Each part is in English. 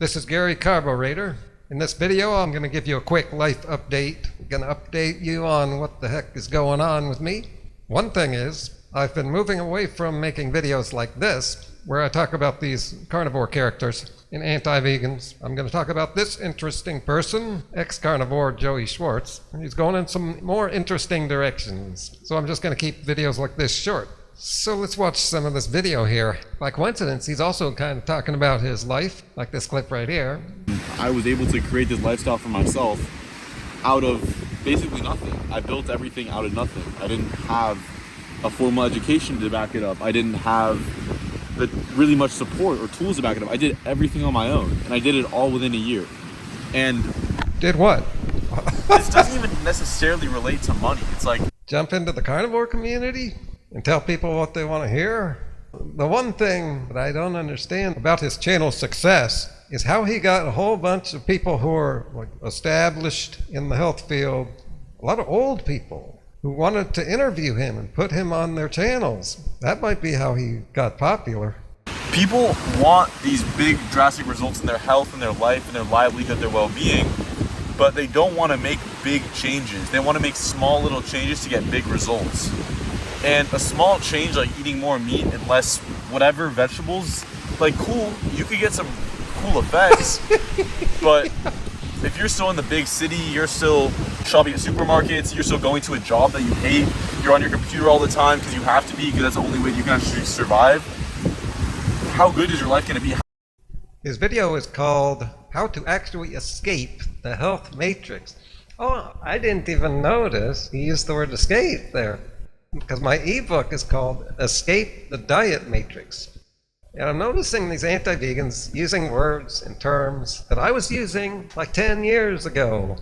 This is Gary Carburetor. In this video, I'm going to give you a quick life update. I'm going to update you on what the heck is going on with me. One thing is, I've been moving away from making videos like this, where I talk about these carnivore characters and anti-vegans. I'm going to talk about this interesting person, ex-carnivore Joey Schwartz. He's going in some more interesting directions. So I'm just going to keep videos like this short. So let's watch some of this video here. By coincidence, he's also kind of talking about his life, like this clip right here. I was able to create this lifestyle for myself out of basically nothing. I built everything out of nothing. I didn't have a formal education to back it up. I didn't have really much support or tools to back it up. I did everything on my own, and I did it all within a year. And did what? This doesn't even necessarily relate to money. It's like jump into the carnivore community and tell people what they want to hear. The one thing that I don't understand about his channel's success is how he got a whole bunch of people who are like established in the health field, a lot of old people who wanted to interview him and put him on their channels. That might be how he got popular. People want these big drastic results in their health and their life and their livelihood, their well-being, but they don't want to make big changes. They want to make small little changes to get big results. And a small change like eating more meat and less whatever vegetables, like cool, you could get some cool effects. But if you're still in the big city, you're still shopping at supermarkets, you're still going to a job that you hate, you're on your computer all the time because you have to be, because that's the only way you can actually survive, how good is your life going to be? His video is called How to Actually Escape the Health Matrix. Oh, I didn't even notice he used the word escape there, because my ebook is called Escape the Diet Matrix. And I'm noticing these anti-vegans using words and terms that I was using like 10 years ago.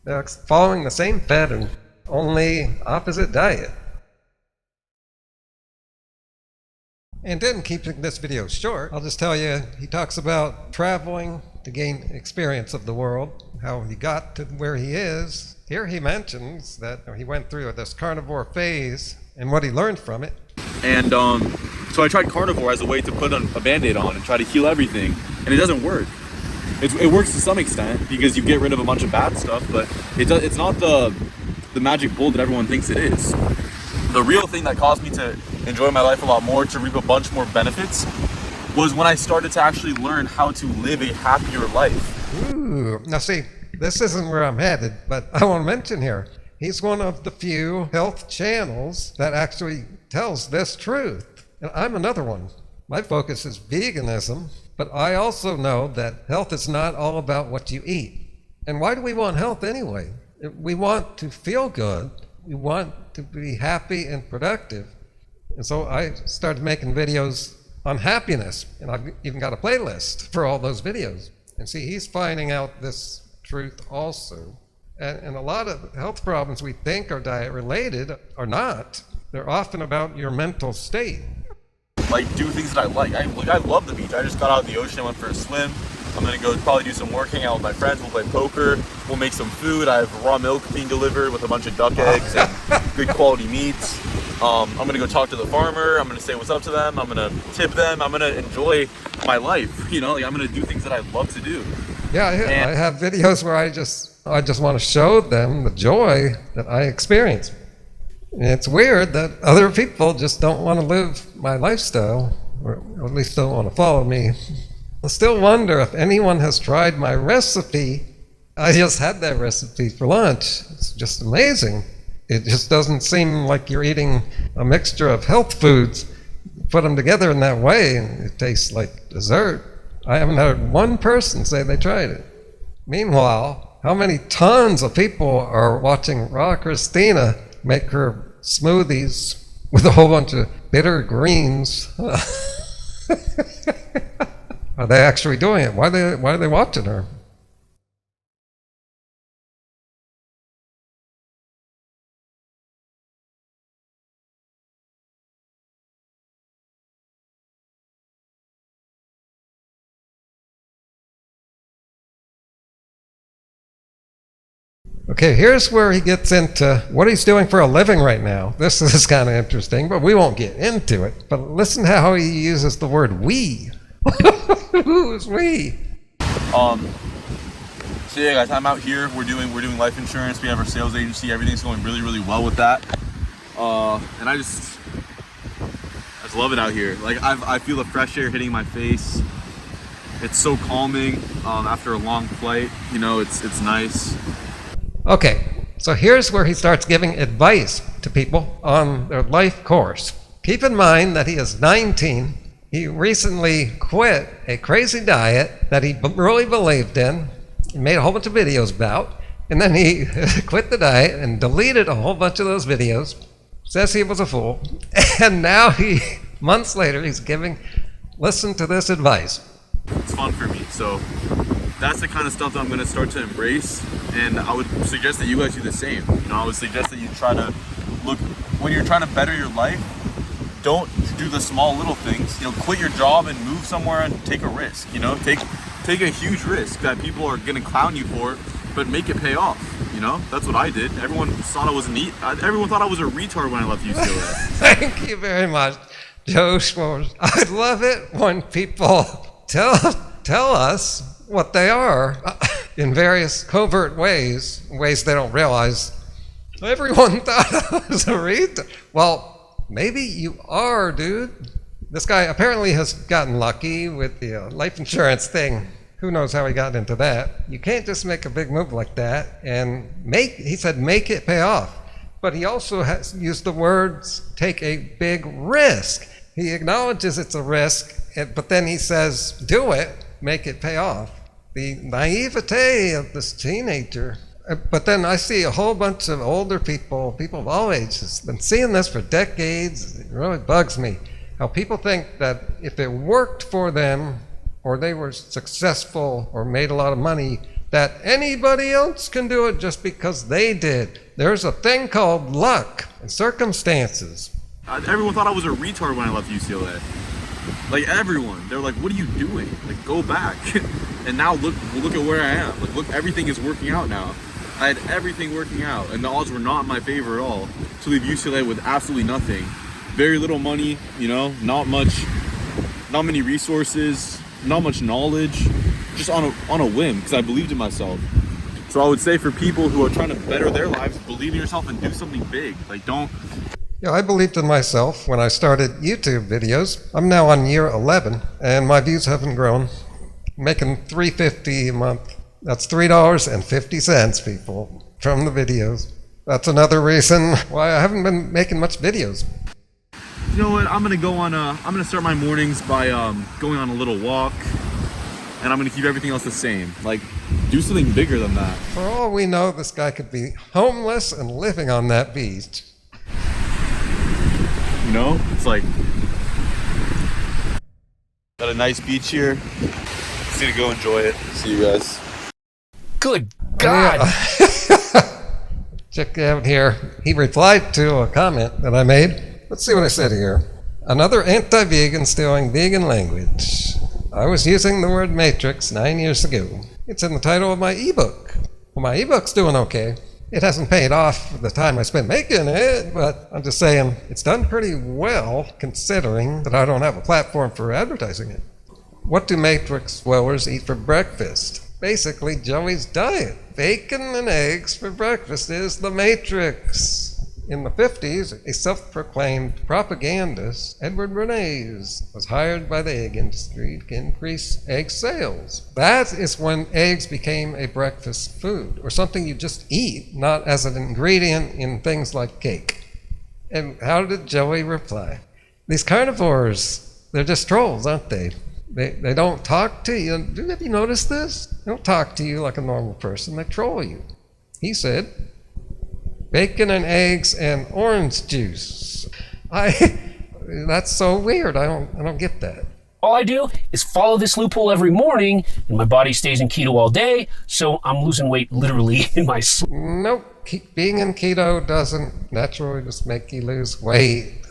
They're following the same pattern, only opposite diet. And then, keeping this video short, I'll just tell you, he talks about traveling to gain experience of the world, how he got to where he is. Here he mentions that he went through this carnivore phase and what he learned from it. And so I tried carnivore as a way to put a Band-Aid on and try to heal everything, and it doesn't work. It works to some extent because you get rid of a bunch of bad stuff, but it's not the magic bullet that everyone thinks it is. The real thing that caused me to enjoy my life a lot more, to reap a bunch more benefits, was when I started to actually learn how to live a happier life. Ooh, now see, this isn't where I'm headed, but I want to mention here, he's one of the few health channels that actually tells this truth. And I'm another one. My focus is veganism, but I also know that health is not all about what you eat. And why do we want health anyway? We want to feel good. We want to be happy and productive. And so I started making videos on happiness, and I've even got a playlist for all those videos. And see, he's finding out this truth also. And a lot of health problems we think are diet related are not. They're often about your mental state. Like, do things that I like. I love the beach. I just got out of the ocean, I went for a swim. I'm gonna go probably do some work, hang out with my friends, we'll play poker, we'll make some food. I have raw milk being delivered with a bunch of duck eggs and good quality meats. I'm gonna go talk to the farmer, I'm gonna say what's up to them, I'm gonna tip them, I'm gonna enjoy my life, you know, like I'm gonna do things that I love to do. Yeah, I have videos where I just want to show them the joy that I experience. And it's weird that other people just don't want to live my lifestyle, or at least don't want to follow me. I still wonder if anyone has tried my recipe. I just had that recipe for lunch. It's just amazing. It just doesn't seem like you're eating a mixture of health foods. Put them together in that way, and it tastes like dessert. I haven't heard one person say they tried it. Meanwhile, how many tons of people are watching Raw Christina make her smoothies with a whole bunch of bitter greens? Are they actually doing it? Why are they watching her? Okay, here's where he gets into what he's doing for a living right now. This is kind of interesting, but we won't get into it. But listen how he uses the word we. Who's we? So yeah, guys, I'm out here. We're doing life insurance. We have our sales agency. Everything's going really, really well with that. And I just love it out here. Like I feel the fresh air hitting my face. It's so calming after a long flight. You know, it's nice. Okay, so here's where he starts giving advice to people on their life course. Keep in mind that he is 19. He recently quit a crazy diet that he really believed in. He made a whole bunch of videos about, and then he quit the diet and deleted a whole bunch of those videos. Says he was a fool, and now months later, he's listen to this advice. It's fun for me, so that's the kind of stuff that I'm going to start to embrace, and I would suggest that you guys do the same. You know, I would suggest that you try to look, when you're trying to better your life, don't do the small little things. You know, quit your job and move somewhere and take a risk. You know, take a huge risk that people are going to clown you for, but make it pay off. You know, that's what I did. Everyone thought I was neat. Everyone thought I was a retard when I left UCLA. Thank you very much, Joe Schwartz. I love it when people tell us what they are in various covert ways they don't realize. Everyone thought I was a retard. Well, maybe you are, dude. This guy apparently has gotten lucky with the life insurance thing. Who knows how he got into that? You can't just make a big move like that and he said, make it pay off. But he also has used the words, take a big risk. He acknowledges it's a risk, but then he says, do it, make it pay off. The naivete of this teenager. But then I see a whole bunch of older people of all ages, been seeing this for decades. It really bugs me how people think that if it worked for them, or they were successful or made a lot of money, that anybody else can do it just because they did. There's a thing called luck and circumstances. Everyone thought I was a retard when I left UCLA. Like everyone, they were like, "What are you doing? Like, go back." And now look at where I am. Like, look, everything is working out now. I had everything working out, and the odds were not in my favor at all. To leave UCLA with absolutely nothing, very little money, you know, not many resources, not much knowledge, just on a whim, because I believed in myself. So I would say for people who are trying to better their lives, believe in yourself and do something big. Like, don't. Yeah, I believed in myself when I started YouTube videos. I'm now on year 11, and my views haven't grown. I'm making $3.50 a month. That's $3.50, people, from the videos. That's another reason why I haven't been making much videos. You know what? I'm gonna start my mornings by going on a little walk, and I'm gonna keep everything else the same. Like, do something bigger than that. For all we know, this guy could be homeless and living on that beach. You know, it's like, got a nice beach here. Just gonna go enjoy it. See you guys. Good God! Check out here. He replied to a comment that I made. Let's see what I said here. Another anti-vegan stealing vegan language. I was using the word matrix 9 years ago. It's in the title of my ebook. Well, my ebook's doing okay. It hasn't paid off for the time I spent making it, but I'm just saying it's done pretty well considering that I don't have a platform for advertising it. What do matrix dwellers eat for breakfast? Basically, Joey's diet. Bacon and eggs for breakfast is the matrix. In the 50s, a self-proclaimed propagandist, Edward Bernays, was hired by the egg industry to increase egg sales. That is when eggs became a breakfast food, or something you just eat, not as an ingredient in things like cake. And how did Joey reply? These carnivores, they're just trolls, aren't they? They don't talk to you. Have you noticed this? They don't talk to you like a normal person. They troll you. He said, bacon and eggs and orange juice. That's so weird. I don't get that. All I do is follow this loophole every morning, and my body stays in keto all day, so I'm losing weight literally in my sleep. Nope. Being in keto doesn't naturally just make you lose weight.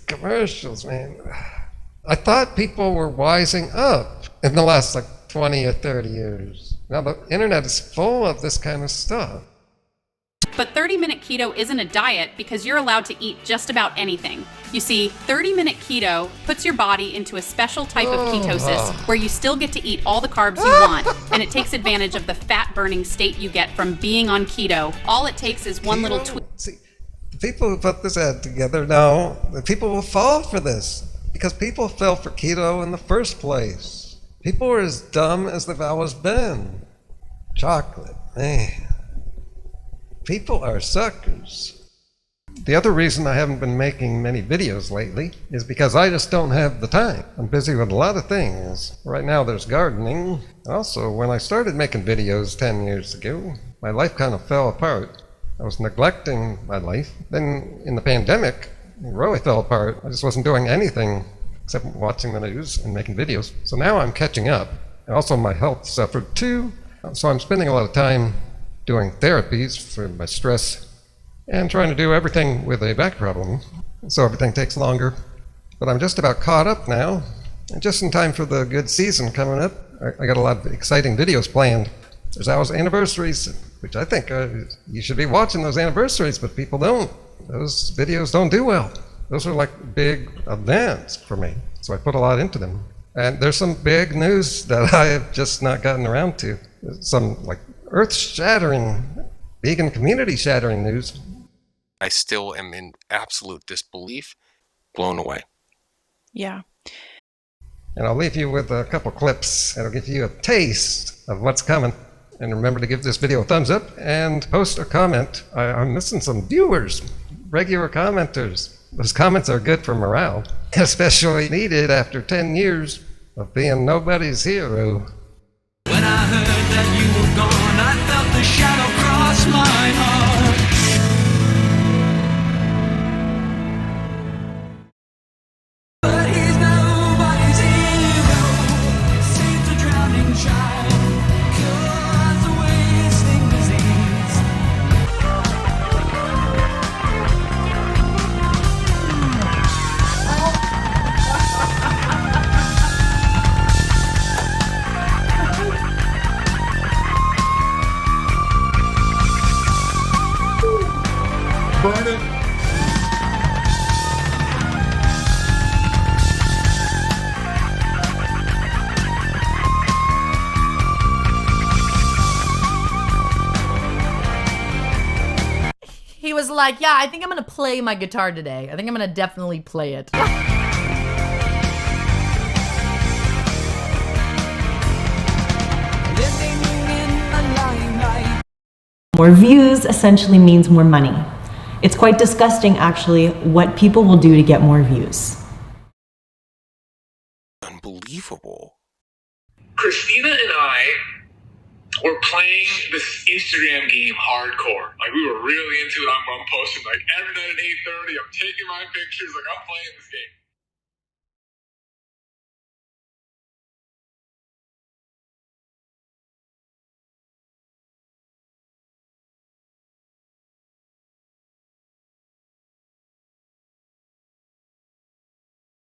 Commercials, man. I thought people were wising up in the last 20 or 30 years. Now the internet is full of this kind of stuff. But 30-minute keto isn't a diet because you're allowed to eat just about anything. You see, 30-minute keto puts your body into a special type of ketosis where you still get to eat all the carbs you want, and it takes advantage of the fat-burning state you get from being on keto. All it takes is one little tweak. See, the people who put this ad together know that people will fall for this because people fell for keto in the first place. People are as dumb as they've always been. Chocolate, man. People are suckers. The other reason I haven't been making many videos lately is because I just don't have the time. I'm busy with a lot of things. Right now there's gardening. Also, when I started making videos 10 years ago, my life kind of fell apart. I was neglecting my life. Then in the pandemic, it really fell apart. I just wasn't doing anything except watching the news and making videos. So now I'm catching up. And also my health suffered too. So I'm spending a lot of time doing therapies for my stress and trying to do everything with a back problem. So everything takes longer. But I'm just about caught up now, and just in time for the good season coming up. I got a lot of exciting videos planned. There's always anniversaries, which I think you should be watching those anniversaries, but people don't. Those videos don't do well. Those are like big events for me, so I put a lot into them. And there's some big news that I have just not gotten around to. Some like earth-shattering, vegan community-shattering news. I still am in absolute disbelief, blown away. Yeah. And I'll leave you with a couple clips that'll give you a taste of what's coming. And remember to give this video a thumbs up and post a comment. I'm missing some viewers, regular commenters. Those comments are good for morale, especially needed after 10 years of being nobody's hero. When I heard that you were gone, I felt the shadow cross my heart. But he's nobody's hero. Saved a drowning child. Cures away his sting disease. Burn it. He was like, yeah, I think I'm gonna play my guitar today. I think I'm gonna definitely play it. Living in the limelight. More views essentially means more money. It's quite disgusting, actually, what people will do to get more views. Unbelievable. Christina and I were playing this Instagram game hardcore. Like, we were really into it. I'm posting like every night at 8:30. I'm taking my pictures. Like, I'm playing this game.